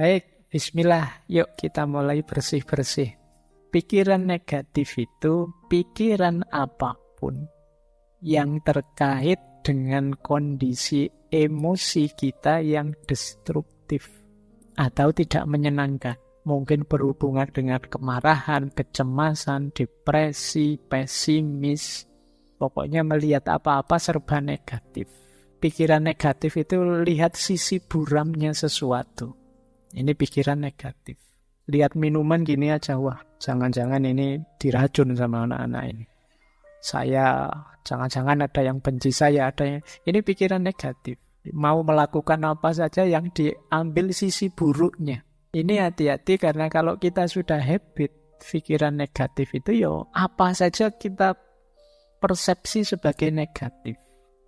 Baik, bismillah. Yuk kita mulai bersih-bersih. Pikiran negatif itu pikiran apapun yang terkait dengan kondisi emosi kita yang destruktif atau tidak menyenangkan. Mungkin berhubungan dengan kemarahan, kecemasan, depresi, pesimis. Pokoknya melihat apa-apa serba negatif. Pikiran negatif itu lihat sisi buramnya sesuatu. Ini pikiran negatif. Lihat minuman gini aja, wah jangan-jangan ini diracun sama anak-anak ini. Saya, jangan-jangan ada yang benci saya, ada yang... Ini pikiran negatif. Mau melakukan apa saja yang diambil sisi buruknya. Ini hati-hati karena kalau kita sudah habit pikiran negatif itu ya apa saja kita persepsi sebagai negatif.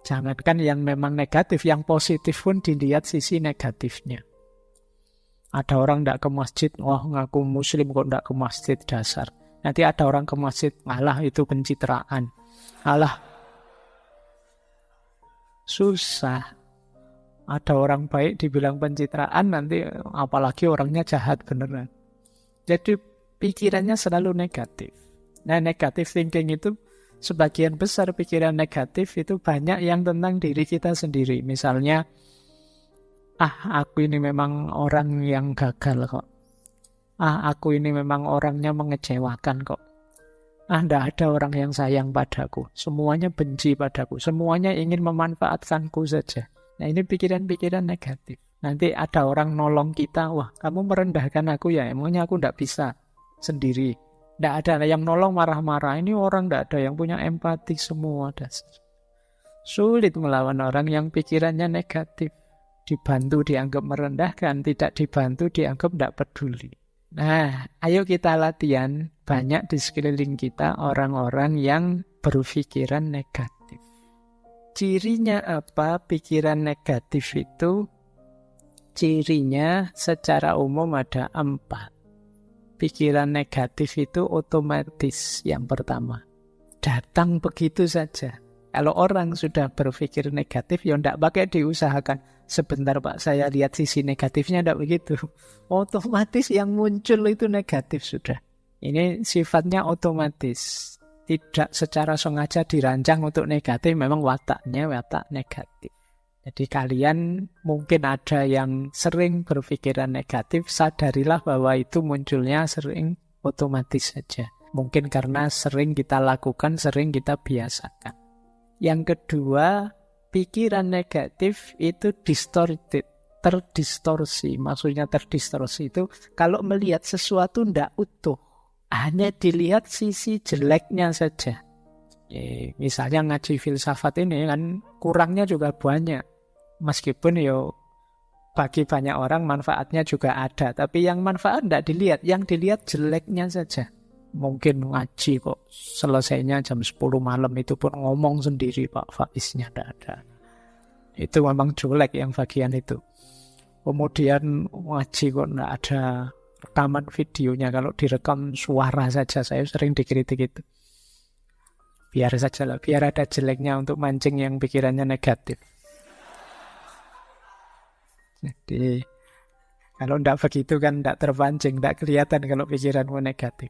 Jangankan yang memang negatif, yang positif pun dilihat sisi negatifnya. Ada orang tidak ke masjid, wah ngaku muslim kok tidak ke masjid, dasar. Nanti ada orang ke masjid, alah itu pencitraan. Alah, susah. Ada orang baik dibilang pencitraan, nanti apalagi orangnya jahat beneran. Jadi pikirannya selalu negatif. Nah, negative thinking itu sebagian besar pikiran negatif itu banyak yang tentang diri kita sendiri. Misalnya, aku ini memang orang yang gagal kok. Aku ini memang orangnya mengecewakan kok. Tidak ada orang yang sayang padaku. Semuanya benci padaku. Semuanya ingin memanfaatkanku saja. Nah, ini pikiran-pikiran negatif. Nanti ada orang nolong kita, wah kamu merendahkan aku ya, emangnya aku tidak bisa sendiri. Tidak ada yang nolong marah-marah. Ini orang tidak ada yang punya empati semua. Sulit melawan orang yang pikirannya negatif. Dibantu dianggap merendahkan, tidak dibantu dianggap tidak peduli. Nah, ayo kita latihan. Banyak di sekeliling kita orang-orang yang berpikiran negatif. Cirinya apa pikiran negatif itu? Cirinya secara umum ada 4. Pikiran negatif itu otomatis yang pertama. Datang begitu saja. Kalau orang sudah berpikir negatif, ya tidak pakai diusahakan. Sebentar Pak, saya lihat sisi negatifnya, tidak begitu. Otomatis yang muncul itu negatif sudah. Ini sifatnya otomatis. Tidak secara sengaja dirancang untuk negatif, memang wataknya watak negatif. Jadi kalian mungkin ada yang sering berpikiran negatif, sadarilah bahwa itu munculnya sering otomatis saja. Mungkin karena sering kita lakukan, sering kita biasakan. Yang kedua, pikiran negatif itu distorted, terdistorsi. Maksudnya terdistorsi itu kalau melihat sesuatu tidak utuh, hanya dilihat sisi jeleknya saja. Misalnya ngaji filsafat ini kan kurangnya juga banyak. Meskipun bagi banyak orang manfaatnya juga ada, tapi yang manfaat tidak dilihat, yang dilihat jeleknya saja. Mungkin ngaji kok selesainya jam 10 malam itu pun ngomong sendiri Pak Faiznya tidak ada. Itu memang jelek yang bagian itu. Kemudian ngaji kok tidak ada rekaman videonya, kalau direkam suara saja saya sering dikritik itu. Biar saja lah, biar ada jeleknya untuk mancing yang pikirannya negatif. Jadi kalau tidak begitu kan tidak terpancing, tidak kelihatan kalau pikiranmu negatif.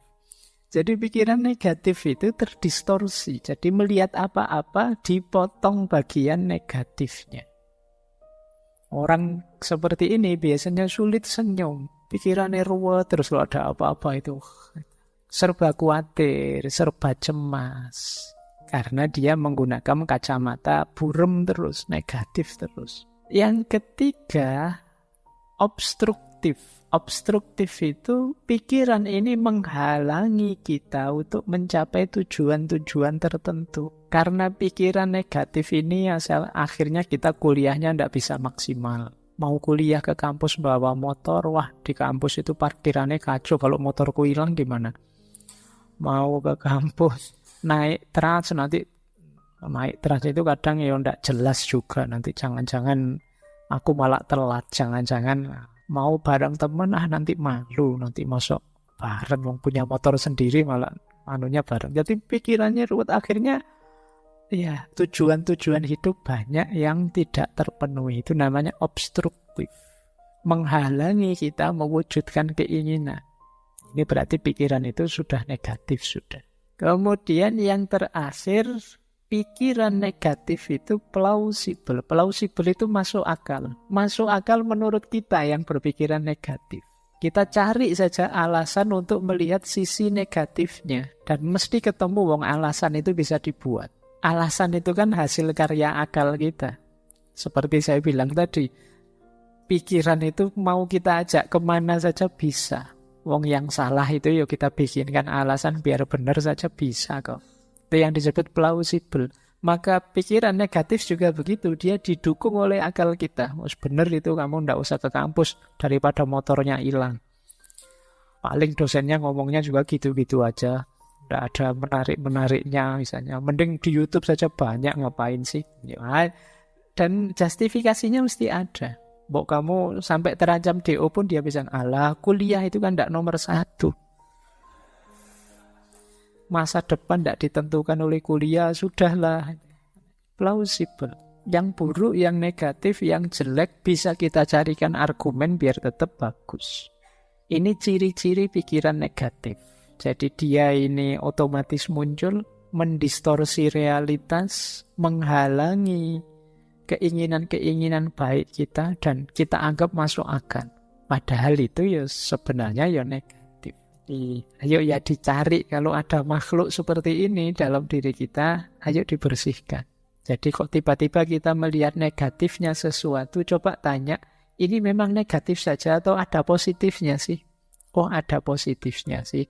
Jadi pikiran negatif itu terdistorsi. Jadi melihat apa-apa dipotong bagian negatifnya. Orang seperti ini biasanya sulit senyum. Pikirannya ruwet, terus kalau ada apa-apa itu serba khawatir, serba cemas. Karena dia menggunakan kacamata burem terus, negatif terus. Yang ketiga, obstruktif. Obstruktif itu pikiran ini menghalangi kita untuk mencapai tujuan-tujuan tertentu. Karena pikiran negatif ini akhirnya kita kuliahnya tidak bisa maksimal. Mau kuliah ke kampus bawa motor, wah di kampus itu parkirannya kacau, kalau motorku hilang gimana? Mau ke kampus naik trans, nanti naik trans itu kadang tidak jelas juga, nanti jangan-jangan aku malah telat, jangan-jangan mau bareng temen, nanti malu, nanti masuk bareng, wong punya motor sendiri malah anunya bareng. Jadi pikirannya ruwet, akhirnya ya tujuan-tujuan hidup banyak yang tidak terpenuhi. Itu namanya obstruktif. menghalangi kita mewujudkan keinginan. Ini berarti pikiran itu sudah negatif sudah. Kemudian yang terakhir, pikiran negatif itu plausible. Plausible itu masuk akal. Masuk akal menurut kita yang berpikiran negatif. Kita cari saja alasan untuk melihat sisi negatifnya. Dan mesti ketemu wong alasan itu bisa dibuat. Alasan itu kan hasil karya akal kita. Seperti saya bilang tadi, pikiran itu mau kita ajak kemana saja bisa. Wong yang salah itu yuk kita bikinkan alasan biar benar saja bisa kok. Itu yang disebut plausible. Maka pikiran negatif juga begitu. Dia didukung oleh akal kita. Mas benar itu kamu ndak usah ke kampus daripada motornya hilang. Paling dosennya ngomongnya juga gitu-gitu aja. Ndak ada menarik-menariknya misalnya. Mending di YouTube saja banyak, ngapain sih. Dan justifikasinya mesti ada. Mbok kamu sampai terancam DO pun dia bisa, alah kuliah itu kan tidak nomor 1. Masa depan tidak ditentukan oleh kuliah, sudahlah. Plausible. Yang buruk, yang negatif, yang jelek bisa kita carikan argumen biar tetap bagus. Ini ciri-ciri pikiran negatif. Jadi dia ini otomatis muncul, mendistorsi realitas, menghalangi keinginan-keinginan baik kita dan kita anggap masuk akal. Padahal itu ya sebenarnya ya negatif. Ayo ya dicari kalau ada makhluk seperti ini dalam diri kita, ayo dibersihkan. Jadi kok tiba-tiba kita melihat negatifnya sesuatu, coba tanya, ini memang negatif saja atau ada positifnya sih? Oh ada positifnya sih.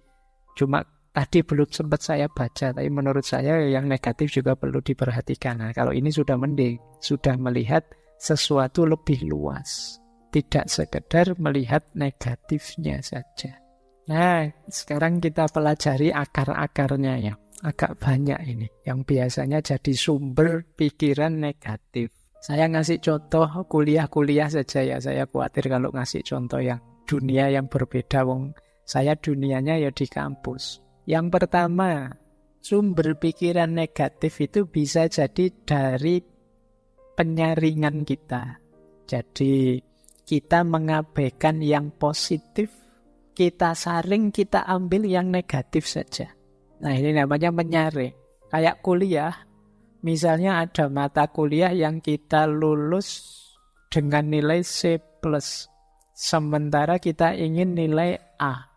Cuma tadi belum sempat saya baca, tapi menurut saya yang negatif juga perlu diperhatikan. Nah, kalau ini sudah mending, sudah melihat sesuatu lebih luas. Tidak sekedar melihat negatifnya saja. Nah, sekarang kita pelajari akar-akarnya ya. Agak banyak ini, yang biasanya jadi sumber pikiran negatif. Saya ngasih contoh kuliah-kuliah saja ya. Saya khawatir kalau ngasih contoh yang dunia yang berbeda. Saya dunianya ya di kampus. Yang pertama, sumber pikiran negatif itu bisa jadi dari penyaringan kita. Jadi kita mengabaikan yang positif, kita saring, kita ambil yang negatif saja. Nah ini namanya menyaring. Kayak kuliah, misalnya ada mata kuliah yang kita lulus dengan nilai C+, sementara kita ingin nilai A.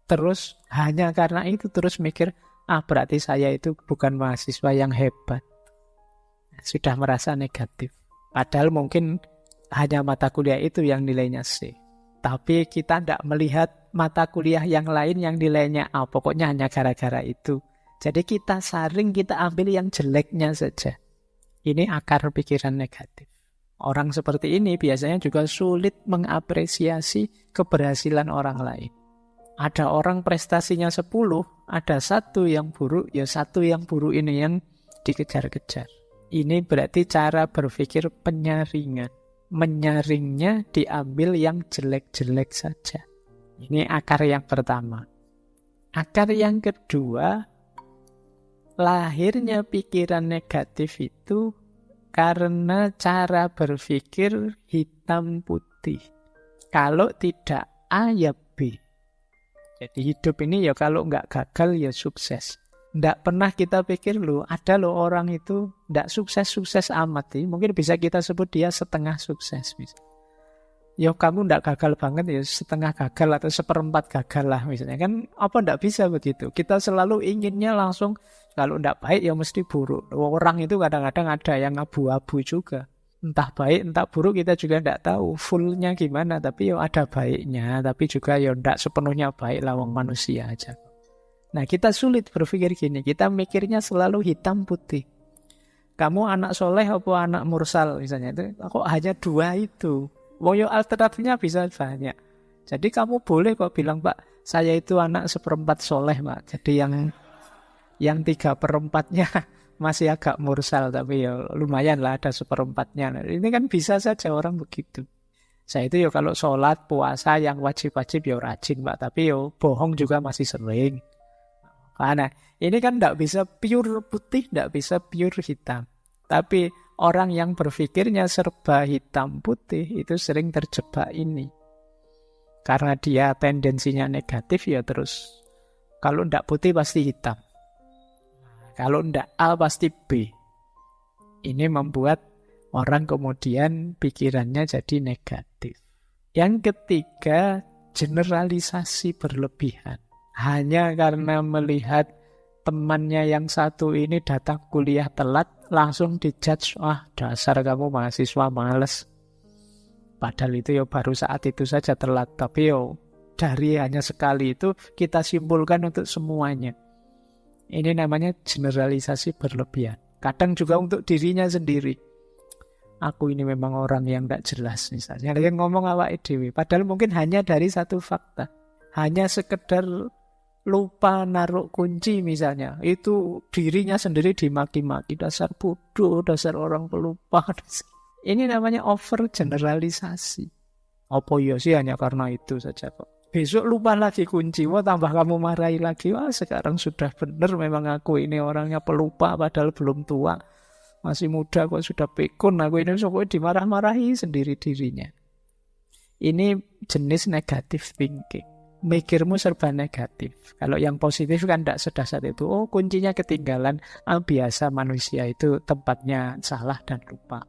Terus hanya karena itu terus mikir, berarti saya itu bukan mahasiswa yang hebat. Sudah merasa negatif. Padahal mungkin hanya mata kuliah itu yang nilainya C. Tapi kita tidak melihat mata kuliah yang lain yang nilainya A. Pokoknya hanya gara-gara itu. Jadi kita saring, kita ambil yang jeleknya saja. Ini akar pikiran negatif. Orang seperti ini biasanya juga sulit mengapresiasi keberhasilan orang lain. Ada orang prestasinya 10, ada satu yang buruk, ya satu yang buruk ini yang dikejar-kejar. Ini berarti cara berpikir penyaringan. Menyaringnya diambil yang jelek-jelek saja. Ini akar yang pertama. Akar yang kedua, lahirnya pikiran negatif itu karena cara berpikir hitam putih. Kalau tidak A ya B. Jadi hidup ini ya kalau nggak gagal ya sukses. Nggak pernah kita pikir ada orang itu nggak sukses-sukses amat. Mungkin bisa kita sebut dia setengah sukses. Ya kamu nggak gagal banget ya setengah gagal atau seperempat gagal lah misalnya. Kan apa nggak bisa begitu. Kita selalu inginnya langsung kalau nggak baik ya mesti buruk. Orang itu kadang-kadang ada yang abu-abu juga. Entah baik, entah buruk kita juga tidak tahu fullnya gimana. Tapi ya ada baiknya, tapi juga ya tidak sepenuhnya baik lah wong manusia aja. Nah kita sulit berpikir gini, kita mikirnya selalu hitam putih. Kamu anak soleh apa anak mursal misalnya, itu kok hanya 2 itu. Wong yo alternatifnya bisa banyak. Jadi kamu boleh kok bilang, Pak, saya itu anak 1/4 soleh, Pak. Jadi yang 3/4-nya masih agak mursal, tapi ya lumayan lah ada 1/4-nya. Ini kan bisa saja orang begitu. Saya itu ya kalau sholat, puasa yang wajib-wajib ya rajin, Pak. Tapi ya bohong juga masih sering. Nah, ini kan tidak bisa pure putih, tidak bisa pure hitam. Tapi orang yang berpikirnya serba hitam putih itu sering terjebak ini. Karena dia tendensinya negatif ya terus. Kalau ndak putih pasti hitam. Kalau ndak A pasti B. Ini membuat orang kemudian pikirannya jadi negatif. Yang ketiga, generalisasi berlebihan. Hanya karena melihat temannya yang satu ini datang kuliah telat, langsung dijudge, wah dasar kamu mahasiswa males. Padahal itu ya baru saat itu saja telat. Tapi dari hanya sekali itu kita simpulkan untuk semuanya. Ini namanya generalisasi berlebihan. Kadang juga untuk dirinya sendiri. Aku ini memang orang yang tidak jelas misalnya. Yang ngomong awake dhewe. Padahal mungkin hanya dari satu fakta. Hanya sekedar lupa naruh kunci misalnya. Itu dirinya sendiri dimaki-maki. Dasar bodoh, dasar orang pelupa. Ini namanya over generalisasi. Apa ya sih hanya karena itu saja kok. Besok lupa lagi kunci. Wah tambah kamu marahi lagi. Wah sekarang sudah benar memang aku ini orangnya pelupa padahal belum tua. Masih muda kok sudah pikun. Aku ini pokoknya dimarah-marahi sendiri dirinya. Ini jenis negatif thinking. Mikirmu serba negatif. Kalau yang positif kan tidak sedasar itu. Oh kuncinya ketinggalan. Biasa manusia itu tempatnya salah dan lupa.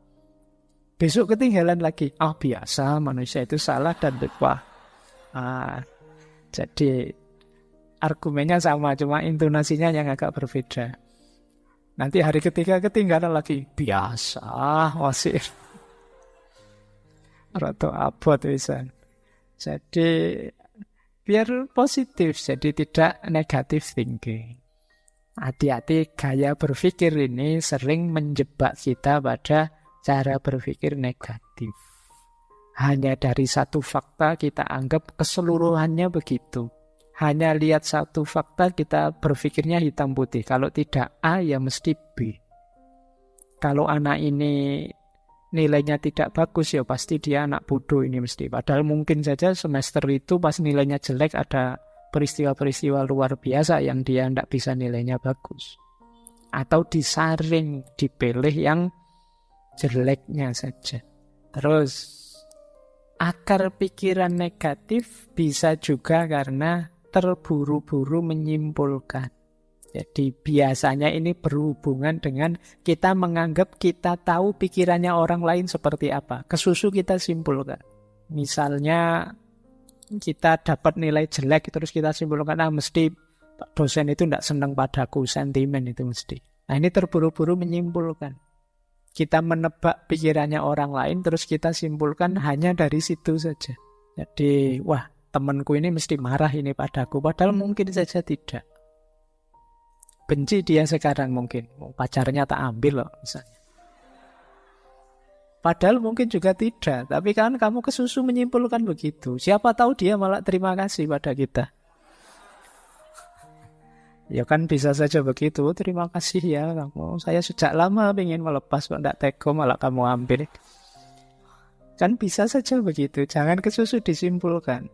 Besok ketinggalan lagi. Biasa manusia itu salah dan lupa. Jadi argumennya sama, cuma intonasinya yang agak berbeda. Nanti hari ketiga ketinggalan lagi. Biasa, wasir. Atau abot wisan. Jadi biar positif, jadi tidak negatif thinking. Hati-hati gaya berpikir ini sering menjebak kita pada cara berpikir negatif. Hanya dari satu fakta kita anggap keseluruhannya begitu. Hanya lihat satu fakta kita berpikirnya hitam putih. Kalau tidak A ya mesti B. Kalau anak ini nilainya tidak bagus ya pasti dia anak bodoh ini mesti. Padahal mungkin saja semester itu pas nilainya jelek ada peristiwa-peristiwa luar biasa yang dia tidak bisa nilainya bagus. Atau disaring, dipilih yang jeleknya saja. Terus akar pikiran negatif bisa juga karena terburu-buru menyimpulkan. Jadi biasanya ini berhubungan dengan kita menganggap kita tahu pikirannya orang lain seperti apa. Kesusu kita simpulkan. Misalnya kita dapat nilai jelek terus kita simpulkan mesti dosen itu tidak senang padaku, sentimen itu mesti. Nah ini terburu-buru menyimpulkan. Kita menebak pikirannya orang lain terus kita simpulkan hanya dari situ saja. Jadi wah temanku ini mesti marah ini padaku. Padahal mungkin saja tidak. Benci dia sekarang mungkin. Pacarnya tak ambil loh misalnya. Padahal mungkin juga tidak. Tapi kan kamu kesusu menyimpulkan begitu. Siapa tahu dia malah terima kasih pada kita. Ya kan bisa saja begitu. Terima kasih ya kamu. Saya sejak lama ingin melepas kok tidak tega malah kamu ambil. Kan bisa saja begitu. Jangan kesusu disimpulkan.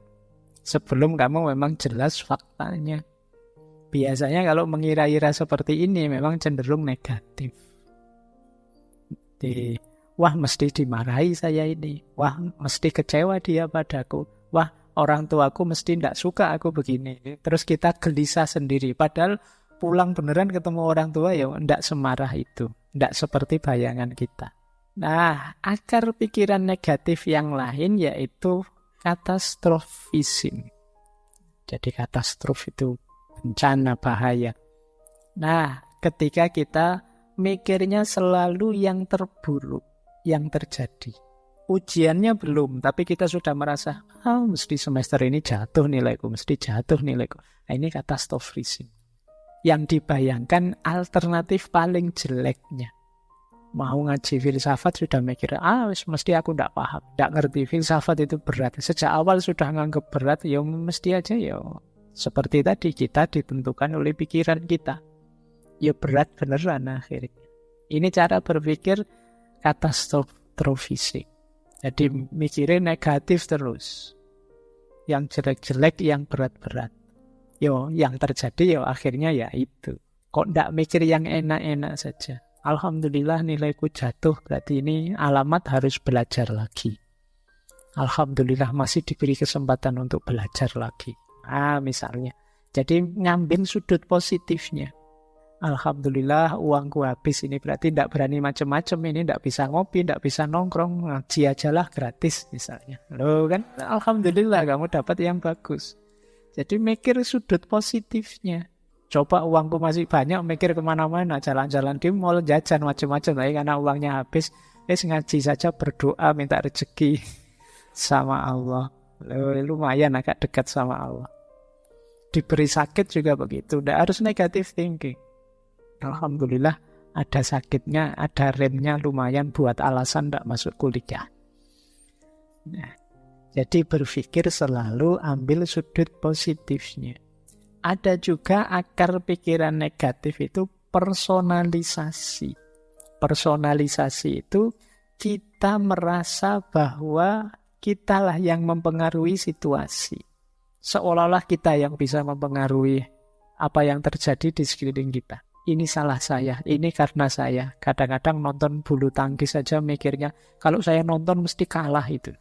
Sebelum kamu memang jelas faktanya. Biasanya kalau mengira-ira seperti ini memang cenderung negatif. Wah mesti dimarahi saya ini. Wah mesti kecewa dia padaku. Wah orang tuaku mesti tidak suka aku begini. Terus kita gelisah sendiri. Padahal pulang beneran ketemu orang tua ya tidak semarah itu. Tidak seperti bayangan kita. Nah, akar pikiran negatif yang lain yaitu katastrofisme. Jadi katastrof itu bencana, bahaya. Nah, ketika kita mikirnya selalu yang terburuk, yang terjadi. Ujiannya belum, tapi kita sudah merasa, mesti semester ini jatuh nilaiku, mesti jatuh nilaiku. Nah, ini katastrofisme. Yang dibayangkan alternatif paling jeleknya. Mau ngaji filsafat sudah mikir, mesti aku tidak paham, tidak ngerti, filsafat itu berat. Sejak awal sudah nganggap berat, ya mesti aja ya. Seperti tadi kita ditentukan oleh pikiran kita. Ya berat beneran akhirnya. Ini cara berpikir katastrofisme. Jadi mikirin negatif terus. Yang jelek-jelek, yang berat-berat. Yo, yang terjadi ya akhirnya ya itu. Kok tidak mikir yang enak-enak saja. Alhamdulillah nilaiku jatuh, berarti ini alamat harus belajar lagi. Alhamdulillah masih diberi kesempatan untuk belajar lagi. Misalnya. Jadi ngambil sudut positifnya. Alhamdulillah uangku habis, ini berarti tidak berani macam-macam, ini tidak bisa ngopi, tidak bisa nongkrong, ngaji ajalah gratis misalnya. Loh kan, Alhamdulillah kamu dapat yang bagus. Jadi mikir sudut positifnya. Coba uangku masih banyak, mikir kemana-mana, jalan-jalan di mall, jajan macam-macam. Tapi karena uangnya habis, ngaji saja, berdoa, minta rezeki sama Allah. Loh, lumayan agak dekat sama Allah. Diberi sakit juga begitu, tidak harus negative thinking. Alhamdulillah ada sakitnya, ada remnya, lumayan buat alasan tidak masuk kuliah. Nah, jadi berpikir selalu ambil sudut positifnya. Ada juga akar pikiran negatif itu personalisasi. Personalisasi itu kita merasa bahwa kitalah yang mempengaruhi situasi. Seolah-olah kita yang bisa mempengaruhi apa yang terjadi di sekeliling kita. Ini salah saya, ini karena saya. Kadang-kadang nonton bulu tangkis saja mikirnya, kalau saya nonton mesti kalah itu.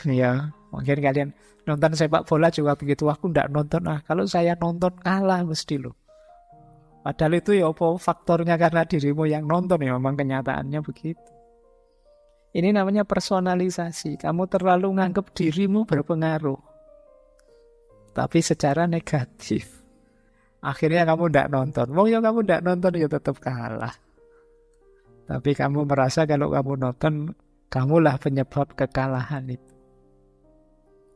Ya, mungkin kalian nonton sepak bola juga begitu. Aku tidak nonton, kalau saya nonton kalah mesti loh. Padahal itu ya apa faktornya karena dirimu yang nonton, ya memang kenyataannya begitu. Ini namanya personalisasi. Kamu terlalu nganggap dirimu berpengaruh, tapi secara negatif. Akhirnya kamu tidak nonton. Mau ya kamu tidak nonton ya tetap kalah. Tapi kamu merasa kalau kamu nonton, kamulah penyebab kekalahan itu.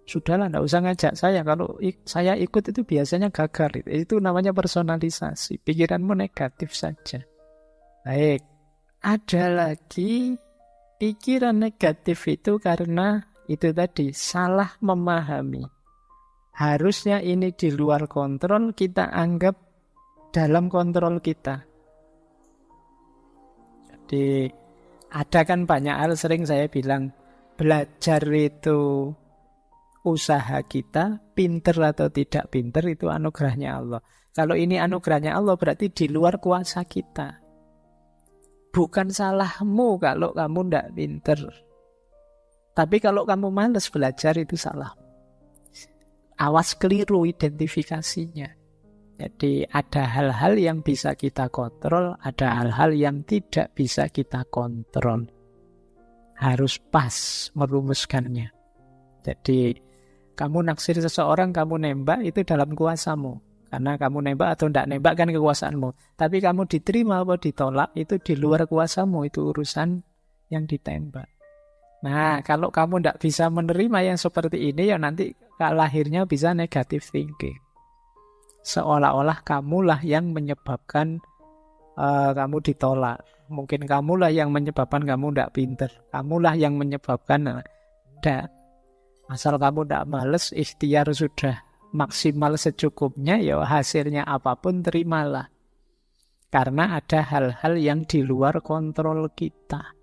Sudahlah, tidak usah ngajak saya. Kalau saya ikut itu biasanya gagal. Itu namanya personalisasi. Pikiranmu negatif saja. Baik. Ada lagi pikiran negatif itu karena itu tadi, salah memahami. Harusnya ini di luar kontrol, kita anggap dalam kontrol kita. Jadi ada kan banyak hal, sering saya bilang, belajar itu usaha kita, pinter atau tidak pinter itu anugerahnya Allah. Kalau ini anugerahnya Allah berarti di luar kuasa kita. Bukan salahmu kalau kamu tidak pinter. Tapi kalau kamu malas belajar itu salah. Awas keliru identifikasinya. Jadi ada hal-hal yang bisa kita kontrol, ada hal-hal yang tidak bisa kita kontrol. Harus pas merumuskannya. Jadi kamu naksir seseorang, kamu nembak, itu dalam kuasamu. Karena kamu nembak atau tidak nembak kan kekuasaanmu. Tapi kamu diterima atau ditolak, itu di luar kuasamu. Itu urusan yang ditembak. Nah, kalau kamu tidak bisa menerima yang seperti ini, ya nanti lahirnya bisa negative thinking. Seolah-olah kamulah yang menyebabkan kamu ditolak. Mungkin kamulah yang menyebabkan kamu tidak pinter. Kamulah yang menyebabkan tidak. Asal kamu tidak males, ikhtiar sudah maksimal secukupnya, ya hasilnya apapun terimalah. Karena ada hal-hal yang di luar kontrol kita.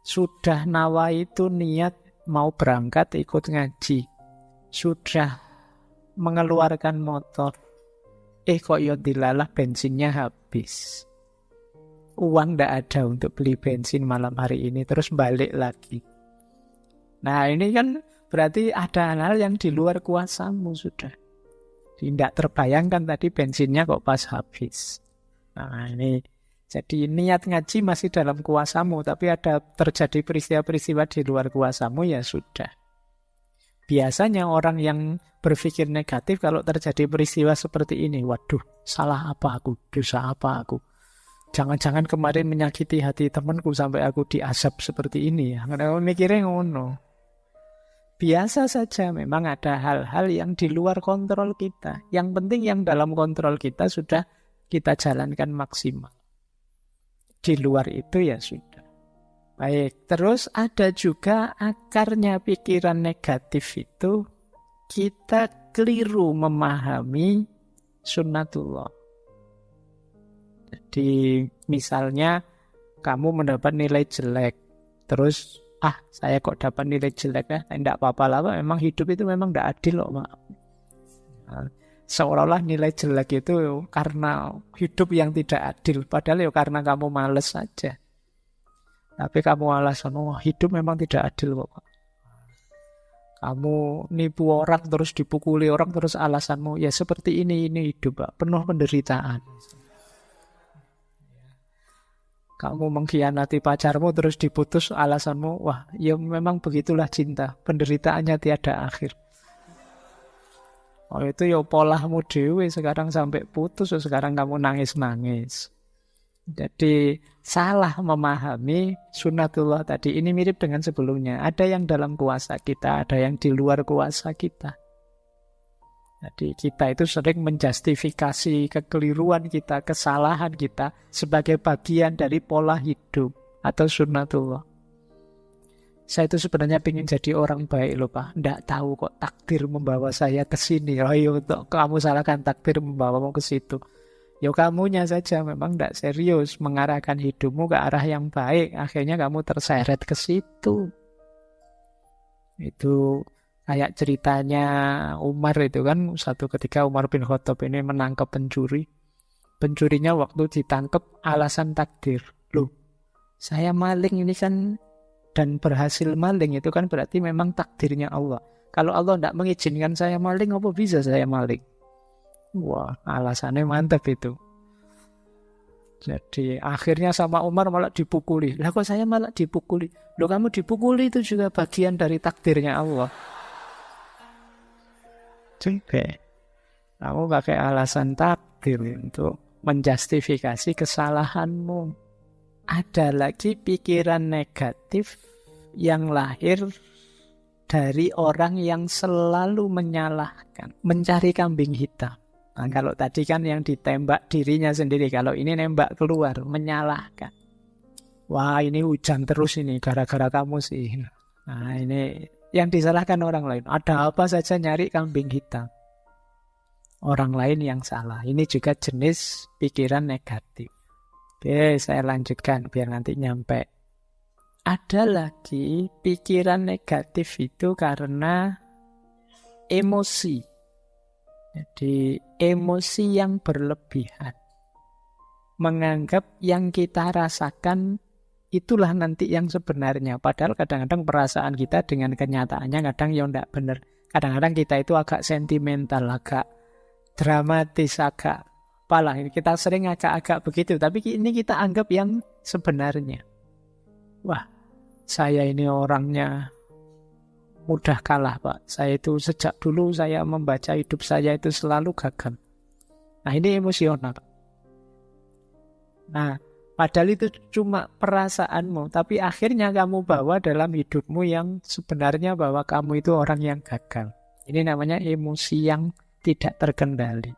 Sudah nawa itu niat mau berangkat ikut ngaji. Sudah mengeluarkan motor. Kok ya dilalah bensinnya habis. Uang tidak ada untuk beli bensin malam hari ini, terus balik lagi. Nah ini kan berarti ada hal-hal yang di luar kuasamu sudah. Tidak terbayangkan tadi bensinnya kok pas habis. Nah ini, jadi niat ngaji masih dalam kuasamu, tapi ada terjadi peristiwa-peristiwa di luar kuasamu, ya sudah. Biasanya orang yang berpikir negatif kalau terjadi peristiwa seperti ini, waduh, salah apa aku, dosa apa aku. Jangan-jangan kemarin menyakiti hati temanku sampai aku diazab seperti ini. Karena mikirnya ngono. Biasa saja, memang ada hal-hal yang di luar kontrol kita. Yang penting yang dalam kontrol kita sudah kita jalankan maksimal. Di luar itu ya sudah. Baik, terus ada juga akarnya pikiran negatif itu kita keliru memahami sunnatullah. Jadi misalnya kamu mendapat nilai jelek, terus saya kok dapat nilai jelek ya, tidak apa-apa lah, memang hidup itu memang tidak adil loh, maaf. Seolah-olah nilai jelek itu karena hidup yang tidak adil, padahal ya karena kamu males saja. Tapi kamu alasan, oh hidup memang tidak adil kok, Pak. Kamu nipu orang terus dipukuli orang terus alasanmu, ya seperti ini hidup, Pak, penuh penderitaan. Kamu mengkhianati pacarmu terus diputus alasanmu, wah ya memang begitulah cinta, penderitaannya tiada akhir. Oh itu ya polahmu dewe, sekarang sampai putus, sekarang kamu nangis-nangis. Jadi salah memahami sunnatullah tadi. Ini mirip dengan sebelumnya. Ada yang dalam kuasa kita, ada yang di luar kuasa kita. Jadi kita itu sering menjustifikasi kekeliruan kita, kesalahan kita sebagai bagian dari pola hidup atau sunnatullah. Saya itu sebenarnya ingin jadi orang baik loh, Pak. Nggak tahu kok takdir membawa saya ke sini. Ayo, kamu salahkan takdir membawamu ke situ. Ya kamunya saja memang tidak serius mengarahkan hidupmu ke arah yang baik. Akhirnya kamu terseret ke situ. Itu kayak ceritanya Umar itu kan. Suatu ketika Umar bin Khattab ini menangkap pencuri. Pencurinya waktu ditangkap alasan takdir. Loh, saya maling ini kan dan berhasil maling itu kan berarti memang takdirnya Allah. Kalau Allah tidak mengizinkan saya maling, apa bisa saya maling? Wah, alasannya mantap itu. Jadi akhirnya sama Umar malah dipukuli. Lah kok saya malah dipukuli? Loh kamu dipukuli itu juga bagian dari takdirnya Allah. Juga kamu pakai alasan takdir untuk menjustifikasi kesalahanmu. Ada lagi pikiran negatif yang lahir dari orang yang selalu menyalahkan, mencari kambing hitam. Nah, kalau tadi kan yang ditembak dirinya sendiri, kalau ini nembak keluar, menyalahkan. Wah, ini hujan terus ini, gara-gara kamu sih. Nah, ini yang disalahkan orang lain. Ada apa saja nyari kambing hitam. Orang lain yang salah. Ini juga jenis pikiran negatif. Oke, saya lanjutkan biar nanti nyampe. Ada lagi pikiran negatif itu karena emosi. Jadi emosi yang berlebihan. Menganggap yang kita rasakan itulah nanti yang sebenarnya. Padahal kadang-kadang perasaan kita dengan kenyataannya kadang ya tidak benar. Kadang-kadang kita itu agak sentimental, agak dramatis, agak apalah. Kita sering agak-agak begitu. Tapi ini kita anggap yang sebenarnya. Wah, saya ini orangnya mudah kalah, Pak. Saya itu sejak dulu saya membaca hidup saya itu selalu gagal. Nah, ini emosional. Nah, padahal itu cuma perasaanmu, tapi akhirnya kamu bawa dalam hidupmu yang sebenarnya bahwa kamu itu orang yang gagal. Ini namanya emosi yang tidak terkendali.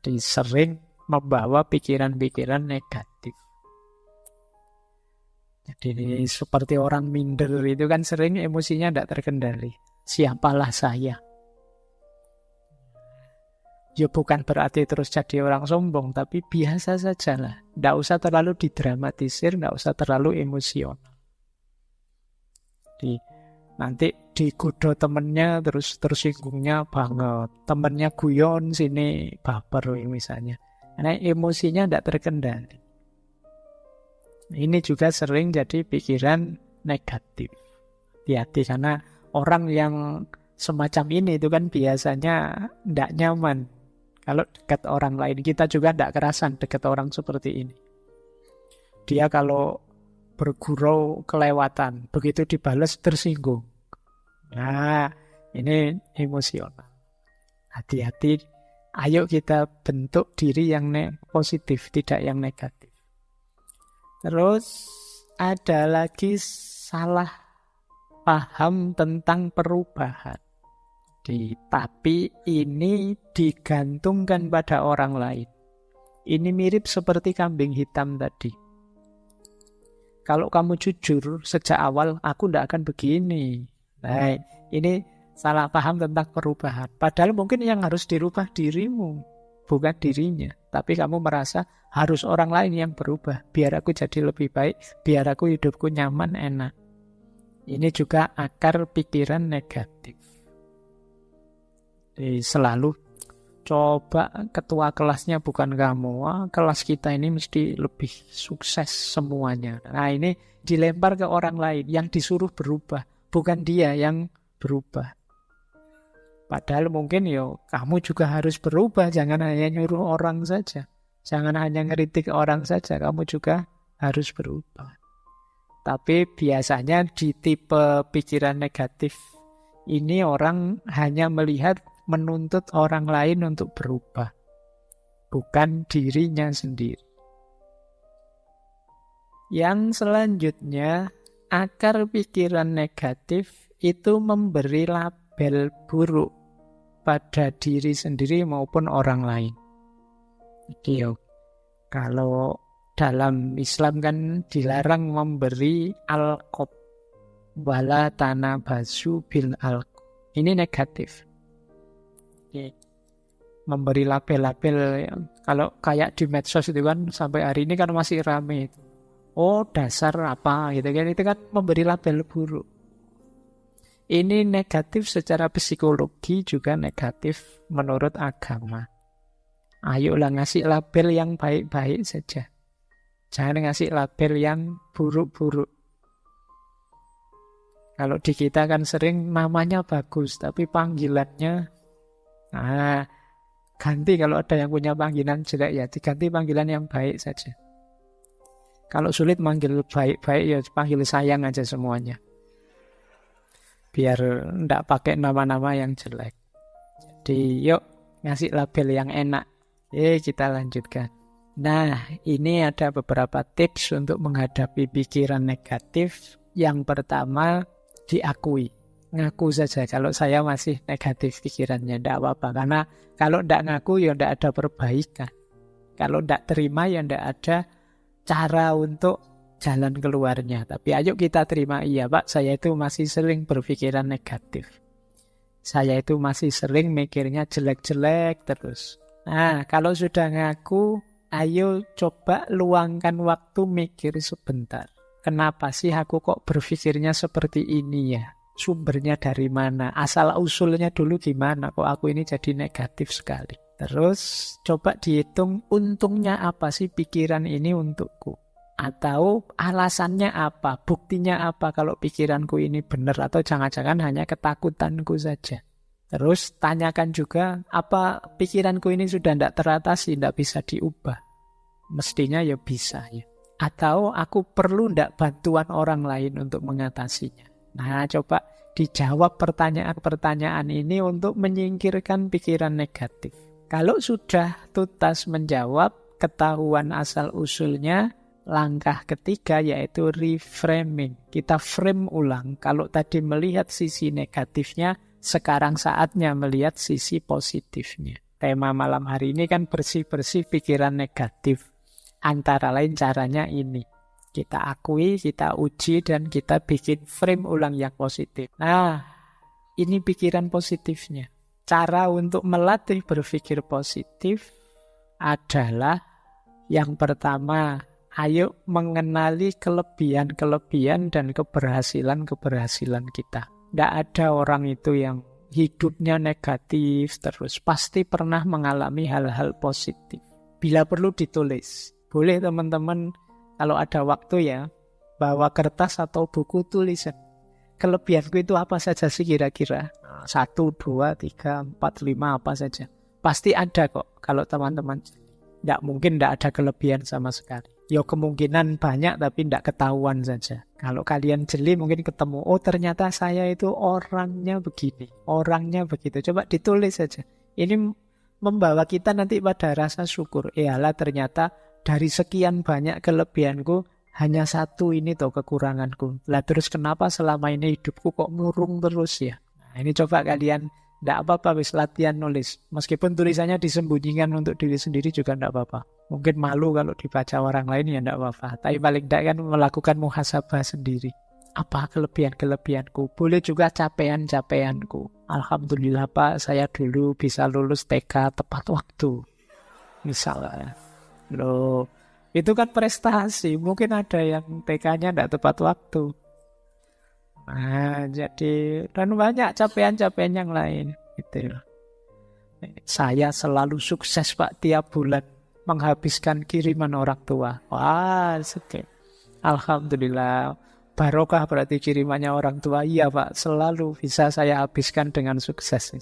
Jadi sering membawa pikiran-pikiran negatif. Jadi seperti orang minder itu kan sering emosinya tidak terkendali. Siapalah saya? Ya bukan berarti terus jadi orang sombong, tapi biasa saja lah. Tidak usah terlalu didramatisir, tidak usah terlalu emosional. Nanti digoda temennya terus tersinggungnya banget. Temennya guyon sini baper misalnya. Karena emosinya tidak terkendali. Ini juga sering jadi pikiran negatif. Hati-hati karena orang yang semacam ini itu kan biasanya tidak nyaman. Kalau dekat orang lain, kita juga tidak kerasan dekat orang seperti ini. Dia kalau bergurau kelewatan, begitu dibalas tersinggung. Nah, ini emosional. Hati-hati, ayo kita bentuk diri yang positif, tidak yang negatif. Terus ada lagi salah paham tentang perubahan. Tapi ini digantungkan pada orang lain. Ini mirip seperti kambing hitam tadi. Kalau kamu jujur sejak awal, aku tidak akan begini. Nah, ini salah paham tentang perubahan. Padahal mungkin yang harus dirubah dirimu, bukan dirinya. Tapi kamu merasa harus orang lain yang berubah. Biar aku jadi lebih baik, biar aku hidupku nyaman, enak. Ini juga akar pikiran negatif. Jadi selalu Coba ketua kelasnya bukan kamu. Wah, kelas kita ini mesti lebih sukses semuanya. Nah, ini dilempar ke orang lain yang disuruh berubah. Bukan dia yang berubah. Padahal mungkin kamu juga harus berubah. Jangan hanya nyuruh orang saja. Jangan hanya ngeritik orang saja. Kamu juga harus berubah. Tapi biasanya di tipe pikiran negatif ini orang hanya melihat menuntut orang lain untuk berubah, bukan dirinya sendiri. Yang selanjutnya, akar pikiran negatif itu memberi label buruk pada diri sendiri maupun orang lain. Jadi kalau dalam Islam kan dilarang memberi alqab wala tanabazu bil alqab. Ini negatif. Memberi label-label kalau kayak di medsos itu kan sampai hari ini kan masih rame itu. Oh, dasar apa gitu kan, itu kan memberi label buruk. Ini negatif secara psikologi, juga negatif menurut agama. Ayolah ngasih label yang baik-baik saja. Jangan ngasih label yang buruk-buruk. Kalau di kita kan sering namanya bagus tapi panggilannya ganti. Kalau ada yang punya panggilan jelek ya diganti panggilan yang baik saja. Kalau sulit manggil baik-baik ya panggil sayang aja semuanya. Biar enggak pakai nama-nama yang jelek. Jadi yuk ngasih label yang enak. Kita lanjutkan. Nah, ini ada beberapa tips untuk menghadapi pikiran negatif. Yang pertama, diakui. Ngaku saja kalau saya masih negatif pikirannya, tidak apa-apa. Karena kalau tidak ngaku ya tidak ada perbaikan. Kalau tidak terima ya tidak ada cara untuk jalan keluarnya. Tapi ayo kita terima, iya Pak, saya itu masih sering berpikiran negatif. Saya itu masih sering mikirnya jelek-jelek terus. Nah, kalau sudah ngaku, ayo coba luangkan waktu mikir sebentar. Kenapa sih aku kok berpikirnya seperti ini ya? Sumbernya dari mana? Asal-usulnya dulu gimana? Kok aku ini jadi negatif sekali? Terus coba dihitung untungnya apa sih pikiran ini untukku? Atau alasannya apa? Buktinya apa kalau pikiranku ini benar? Atau jangan-jangan hanya ketakutanku saja? Terus tanyakan juga, apa pikiranku ini sudah tidak teratasi, tidak bisa diubah? Mestinya ya bisa ya. Atau aku perlu tidak bantuan orang lain untuk mengatasinya? Nah, coba dijawab pertanyaan-pertanyaan ini untuk menyingkirkan pikiran negatif. Kalau sudah tuntas menjawab, ketahuan asal-usulnya, langkah ketiga yaitu reframing. Kita frame ulang. Kalau tadi melihat sisi negatifnya, sekarang saatnya melihat sisi positifnya. Tema malam hari ini kan bersih-bersih pikiran negatif. Antara lain caranya ini. Kita akui, kita uji, dan kita bikin frame ulang yang positif. Nah, ini pikiran positifnya. Cara untuk melatih berpikir positif adalah yang pertama, ayo mengenali kelebihan-kelebihan dan keberhasilan-keberhasilan kita. Tidak ada orang itu yang hidupnya negatif terus. Pasti pernah mengalami hal-hal positif. Bila perlu ditulis. Boleh teman-teman kalau ada waktu ya, bawa kertas atau buku tulisan. Kelebihanku itu apa saja sih kira-kira? 1, 2, 3, 4, 5 apa saja. Pasti ada kok kalau teman-teman. Tidak mungkin tidak ada kelebihan sama sekali. Ya kemungkinan banyak tapi tidak ketahuan saja. Kalau kalian jeli mungkin ketemu, oh ternyata saya itu orangnya begini, orangnya begitu. Coba ditulis saja. Ini membawa kita nanti pada rasa syukur. Iyalah ternyata dari sekian banyak kelebihanku, hanya satu ini toh kekuranganku. Lah terus kenapa selama ini hidupku kok murung terus ya? Nah, ini coba kalian, tidak apa-apa wis latihan nulis. Meskipun tulisannya disembunyikan untuk diri sendiri juga tidak apa-apa. Mungkin malu kalau dibaca orang lain ya tidak apa-apa. Tapi paling tidak kan melakukan muhasabah sendiri. Apa kelebihan-kelebihanku? Boleh juga capaian-capaianku. Alhamdulillah Pak, saya dulu bisa lulus TK tepat waktu. Misalnya. Loh, itu kan prestasi. Mungkin ada yang TK-nya tidak tepat waktu. Nah, jadi dan banyak capaian-capaian yang lain. Gitu. Saya selalu sukses Pak tiap bulan menghabiskan kiriman orang tua. Wah, oke. Alhamdulillah. Barokah berarti kirimannya orang tua. Iya Pak, selalu bisa saya habiskan dengan sukses.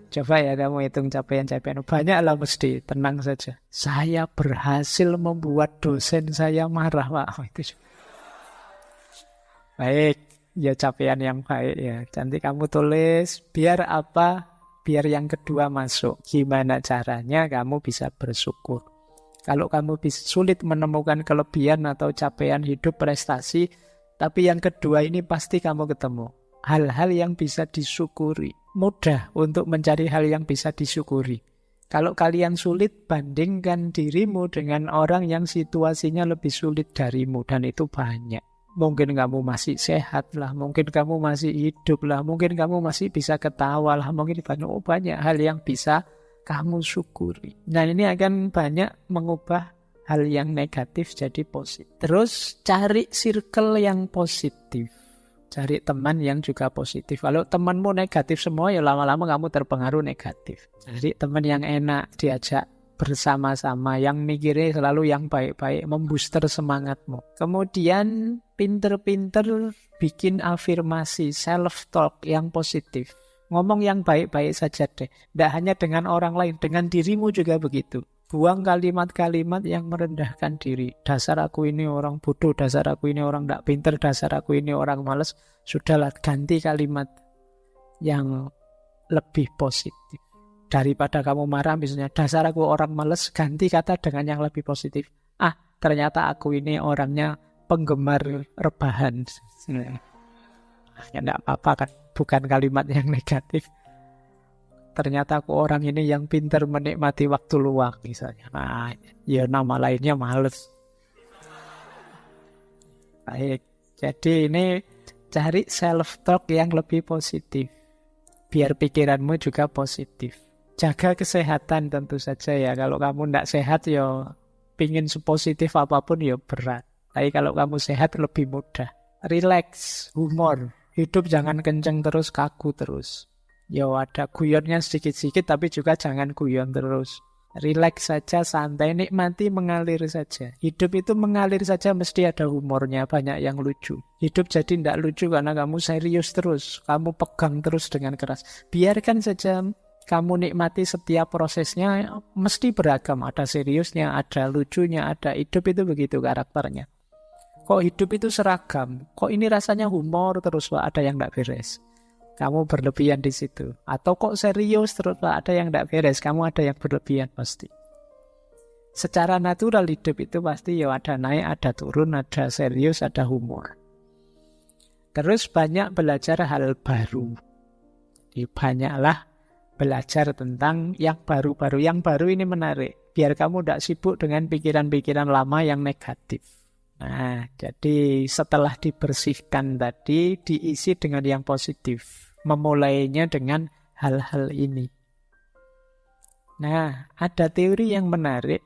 Coba ya kamu hitung capaian-capaian. Banyak lah mesti, tenang saja. Saya berhasil membuat dosen saya marah Pak. Oh, itu baik, ya capaian yang baik ya. Nanti kamu tulis, biar apa? Biar yang kedua masuk. Gimana caranya kamu bisa bersyukur. Kalau kamu sulit menemukan kelebihan atau capaian hidup prestasi, tapi yang kedua ini pasti kamu ketemu. Hal-hal yang bisa disyukuri. Mudah untuk mencari hal yang bisa disyukuri. Kalau kalian sulit, bandingkan dirimu dengan orang yang situasinya lebih sulit darimu. Dan itu banyak. Mungkin kamu masih sehat lah, mungkin kamu masih hidup lah, mungkin kamu masih bisa ketawa lah, mungkin banyak hal yang bisa kamu syukuri. Nah ini akan banyak mengubah hal yang negatif jadi positif. Terus cari circle yang positif. Cari teman yang juga positif. Kalau temanmu negatif semua, ya lama-lama kamu terpengaruh negatif. Cari teman yang enak, diajak bersama-sama, yang mikirnya selalu yang baik-baik, membooster semangatmu. Kemudian pinter-pinter bikin afirmasi, self-talk yang positif. Ngomong yang baik-baik saja deh. Tidak hanya dengan orang lain, dengan dirimu juga begitu. Buang kalimat-kalimat yang merendahkan diri. Dasar aku ini orang bodoh, dasar aku ini orang tidak pinter, dasar aku ini orang malas. Sudahlah, ganti kalimat yang lebih positif. Daripada kamu marah misalnya, dasar aku orang malas, ganti kata dengan yang lebih positif. Ah, ternyata aku ini orangnya penggemar rebahan. Ya tidak apa-apa kan, bukan kalimat yang negatif. Ternyata aku orang ini yang pintar menikmati waktu luang misalnya. Nah, ya nama lainnya males. Baik, jadi ini cari self-talk yang lebih positif. Biar pikiranmu juga positif. Jaga kesehatan tentu saja ya. Kalau kamu tidak sehat ya pingin sepositif apapun ya berat. Tapi kalau kamu sehat lebih mudah. Relax, humor. Hidup jangan kenceng terus, kaku terus. Ya ada guyonnya sedikit-sedikit tapi juga jangan guyon terus. Relax saja, santai, nikmati, mengalir saja. Hidup itu mengalir saja, mesti ada humornya, banyak yang lucu. Hidup jadi tidak lucu karena kamu serius terus, kamu pegang terus dengan keras. Biarkan saja kamu nikmati setiap prosesnya, mesti beragam. Ada seriusnya, ada lucunya, ada. Hidup itu begitu karakternya. Kok hidup itu seragam? Kok ini rasanya humor terus, Pak? Ada yang tidak beres. Kamu berlebihan di situ. Atau kok serius terus, Pak? Ada yang tidak beres. Kamu ada yang berlebihan pasti. Secara natural hidup itu pasti ya ada naik, ada turun, ada serius, ada humor. Terus banyak belajar hal baru. Jadi banyaklah belajar tentang yang baru-baru. Yang baru ini menarik. Biar kamu tidak sibuk dengan pikiran-pikiran lama yang negatif. Nah, jadi setelah dibersihkan tadi, diisi dengan yang positif. Memulainya dengan hal-hal ini. Nah, ada teori yang menarik.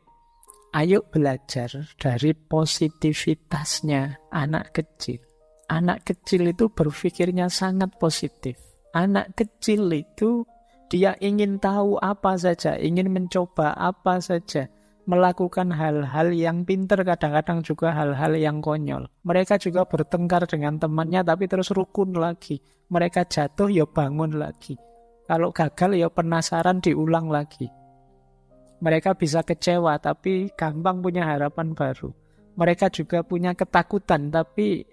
Ayo belajar dari positivitasnya anak kecil. Anak kecil itu berpikirnya sangat positif. Anak kecil itu dia ingin tahu apa saja, ingin mencoba apa saja. Melakukan hal-hal yang pintar, kadang-kadang juga hal-hal yang konyol. Mereka juga bertengkar dengan temannya tapi terus rukun lagi. Mereka jatuh ya bangun lagi. Kalau gagal ya penasaran diulang lagi. Mereka bisa kecewa tapi gampang punya harapan baru. Mereka juga punya ketakutan tapi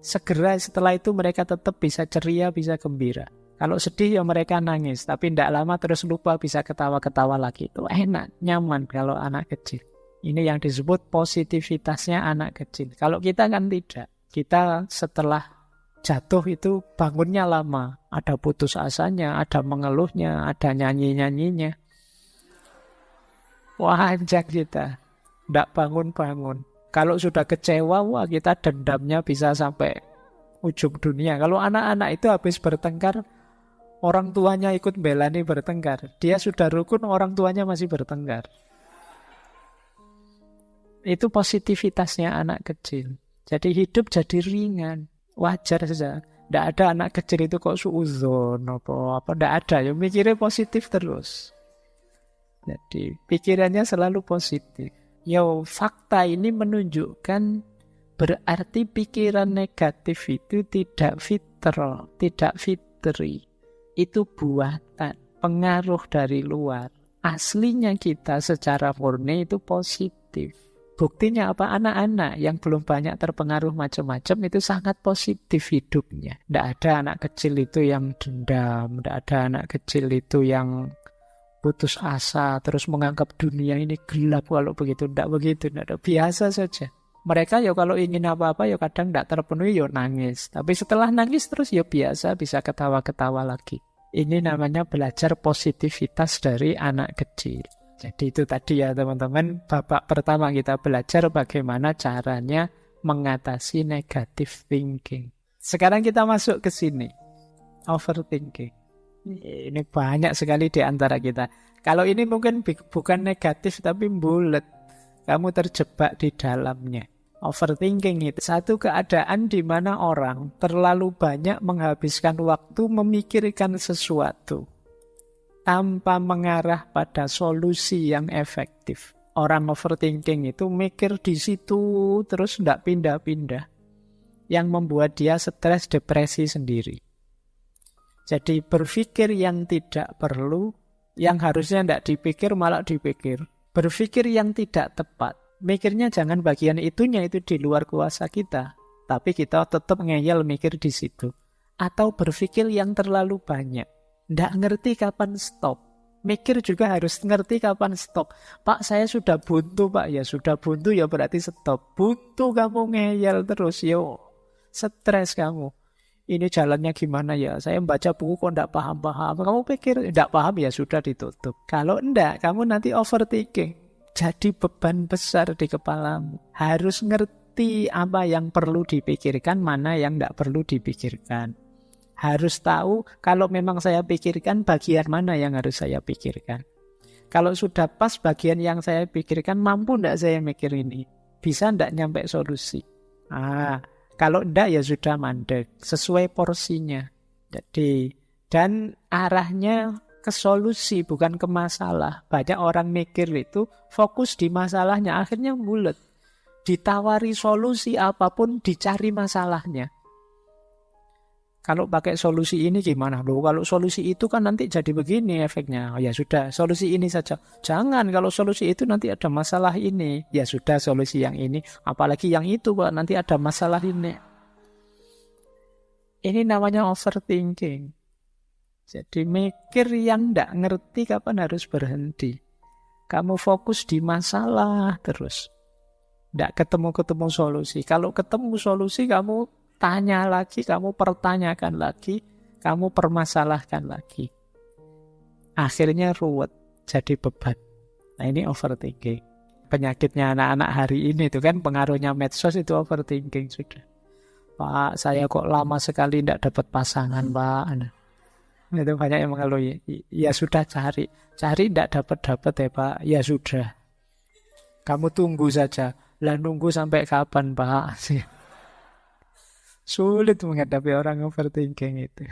segera setelah itu mereka tetap bisa ceria, bisa gembira. Kalau sedih ya mereka nangis, tapi tidak lama terus lupa, bisa ketawa-ketawa lagi. Itu enak, nyaman kalau anak kecil. Ini yang disebut positivitasnya anak kecil. Kalau kita kan tidak. Kita setelah jatuh itu bangunnya lama. Ada putus asanya, ada mengeluhnya, ada nyanyi-nyanyinya. Wah, anjak kita. Tidak bangun-bangun. Kalau sudah kecewa, wah kita dendamnya bisa sampai ujung dunia. Kalau anak-anak itu habis bertengkar, orang tuanya ikut belani bertengkar. Dia sudah rukun, orang tuanya masih bertengkar. Itu positivitasnya anak kecil. Jadi hidup jadi ringan. Wajar saja. Tidak ada anak kecil itu kok suuzon apa. Tidak ada. Ya mikirnya positif terus. Jadi pikirannya selalu positif. Fakta ini menunjukkan berarti pikiran negatif itu tidak fitrah, tidak fitri. Itu buatan, pengaruh dari luar. Aslinya kita secara murni itu positif. Buktinya apa? Anak-anak yang belum banyak terpengaruh macam-macam itu sangat positif hidupnya. Tidak ada anak kecil itu yang dendam, tidak ada anak kecil itu yang putus asa, terus menganggap dunia ini gelap kalau begitu. Tidak begitu, tidak ada. Biasa saja. Mereka kalau ingin apa-apa kadang tidak terpenuhi nangis. Tapi setelah nangis terus biasa, bisa ketawa-ketawa lagi. Ini namanya belajar positivitas dari anak kecil. Jadi itu tadi ya teman-teman, babak pertama kita belajar bagaimana caranya mengatasi negative thinking. Sekarang kita masuk ke sini, overthinking. Ini banyak sekali di antara kita. Kalau ini mungkin bukan negatif tapi bulat, kamu terjebak di dalamnya. Overthinking itu satu keadaan di mana orang terlalu banyak menghabiskan waktu memikirkan sesuatu tanpa mengarah pada solusi yang efektif. Orang overthinking itu mikir di situ terus tidak pindah-pindah, yang membuat dia stres, depresi sendiri. Jadi berpikir yang tidak perlu, yang harusnya tidak dipikir malah dipikir. Berpikir yang tidak tepat. Mikirnya jangan bagian itunya, itu di luar kuasa kita. Tapi kita tetap ngeyel mikir di situ. Atau berpikir yang terlalu banyak. Tidak ngerti kapan stop. Mikir juga harus ngerti kapan stop. Pak, saya sudah buntu, Pak. Ya sudah buntu, ya berarti stop. Buntu kamu ngeyel terus, stres kamu. Ini jalannya gimana ya? Saya membaca buku kok tidak paham-paham. Kamu pikir tidak paham, ya sudah ditutup. Kalau tidak, kamu nanti overthinking. Jadi beban besar di kepalamu. Harus ngerti apa yang perlu dipikirkan, mana yang tidak perlu dipikirkan. Harus tahu kalau memang saya pikirkan, bagian mana yang harus saya pikirkan. Kalau sudah pas bagian yang saya pikirkan, mampu tidak saya mikir ini? Bisa tidak nyampe solusi? Kalau tidak ya sudah mandek. Sesuai porsinya. Jadi, dan arahnya ke solusi, bukan ke masalah. Banyak orang mikir itu fokus di masalahnya, akhirnya bulet. Ditawari solusi apapun, dicari masalahnya. Kalau pakai solusi ini gimana? Kalau solusi itu kan nanti jadi begini efeknya. Ya sudah, solusi ini saja. Jangan, kalau solusi itu nanti ada masalah ini. Ya sudah, solusi yang ini. Apalagi yang itu, Pak, nanti ada masalah ini. Ini namanya overthinking. Jadi mikir yang tidak ngerti kapan harus berhenti. Kamu fokus di masalah terus. Tidak ketemu-ketemu solusi. Kalau ketemu solusi, kamu tanya lagi, kamu pertanyakan lagi, kamu permasalahkan lagi. Akhirnya ruwet, jadi beban. Nah ini overthinking. Penyakitnya anak-anak hari ini itu kan pengaruhnya medsos itu overthinking sudah. Pak, saya kok lama sekali tidak dapat pasangan, Pak. Itu banyak yang mengeluh. Ya sudah cari tidak dapat ya Pak. Ya sudah, kamu tunggu saja. Lah nunggu sampai kapan Pak? Sulit menghadapi orang overthinking itu.